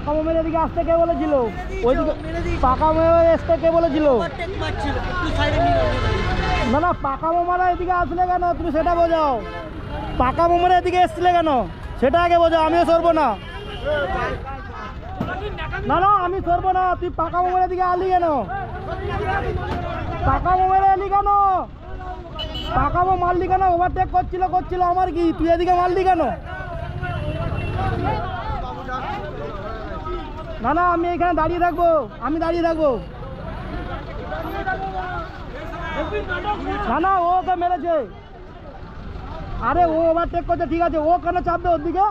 পাকা মোমের এদিকে আসতে কে বলেছিল? ওইদিকে পাকা মোমের আসতে কে বলেছিল? না না, পাকা মোমারা এদিকে আসলে কেন তুমি সেটা বোঝাও। পাকা মোমের এদিকে এসছিলে কেন সেটা আগে বোঝাও। আমিও সরবো না, না না আমি সরবো না। তুই পাকা মোমের এদিকে আলি কেন? পাকা মোমের এলি কেন? পাকা মো মারলি কেন? ওভারটেক করছিল আমার কি, তুই এদিকে মারলি কেন? না না আমি এখানে দাঁড়িয়ে থাকবো, আমি দাঁড়িয়ে থাকবো। না না ও ওকে মেরেছে। আরে ও ওভারটেক করছে ঠিক আছে, ও কেন চাপবে ওর দিকে?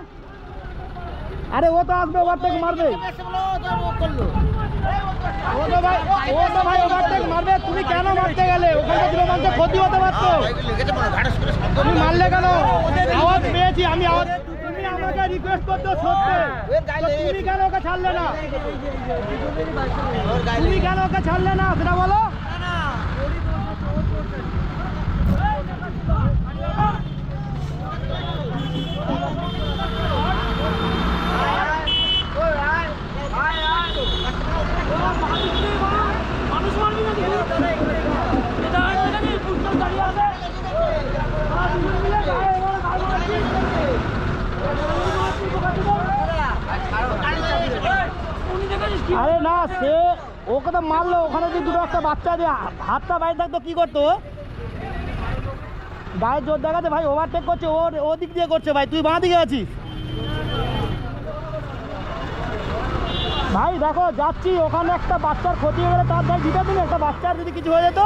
আরে ও তো আসবে ওভারটেক মারবে। ও তো ভাই ওভারটেক মারবে। তুমি কেন মারতে গেলে? ওখানে ছিল মানুষের ক্ষতি হতে পারতো। তুমি মারলে কেন? আওয়াজ পেয়েছি আমি, আওয়াজ। তুমি আমাকে রিকোয়েস্ট করতে সত্যি, তুমি কেন ওকে ছাড়লে না? তুমি কেন ওকে ছাড়লে না সেটা বলো। আরে না, সে ওকে তো মারলো, ওখানে যদি দুটো একটা বাচ্চা দিয়ে হাতটা বাইরে থাকতো কি করতো? গায়ে জোর দেখাতে ভাই, ওভারটেক করছে ও দিক দিয়ে করছে ভাই, তুই বাঁ দিকে আছিস ভাই। দেখো যাচ্ছি, ওখানে একটা বাচ্চার ক্ষতি হয়ে গেলে তার দায় দিতে তুমি। একটা বাচ্চার যদি কিছু হয়ে যেত,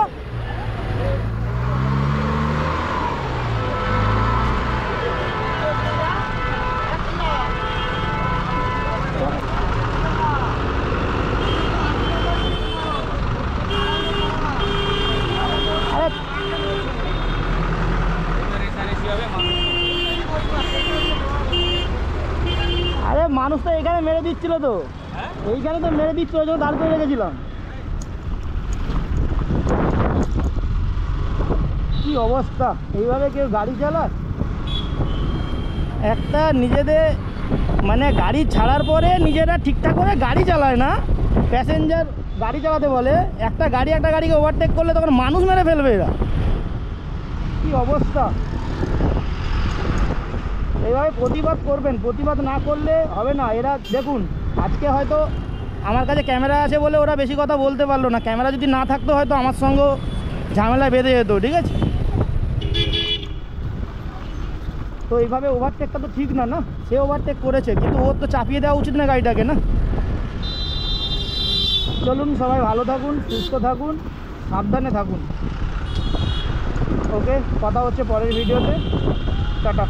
আরে মানুষ তো এখানে মেরে দিচ্ছিল, তো এইখানে তো মেরে দিচ্ছিল, ওই জন্য দাঁড় করে রেখেছিলাম। কি অবস্থা, এইভাবে কেউ গাড়ি চালায়? একটা নিজেদের মানে গাড়ি ছাড়ার পরে নিজেরা ঠিকঠাক করে গাড়ি চালায় না, প্যাসেঞ্জার গাড়ি চালাতে বলে। একটা গাড়িকে ওভারটেক করলে তখন মানুষ মেরে ফেলবে এরা। কি অবস্থা! এইভাবে প্রতিবাদ করবেন, প্রতিবাদ না করলে হবে না। এরা দেখুন, আজকে হয়তো আমার কাছে ক্যামেরা আছে বলে ওরা বেশি কথা বলতে পারলো না। ক্যামেরা যদি না থাকতো হয়তো আমার সঙ্গে ঝামেলায় বেঁধে যেত, ঠিক আছে? তো এইভাবে ওভারটেকটা তো ঠিক না, না সে ওভারটেক করেছে কিন্তু ওর তো চাপিয়ে দেওয়া উচিত না গাড়িটাকে, না? চলুন, সবাই ভালো থাকুন, সুস্থ থাকুন, সাবধানে থাকুন। ওকে, কথা হচ্ছে পরের ভিডিওতে। টাটা।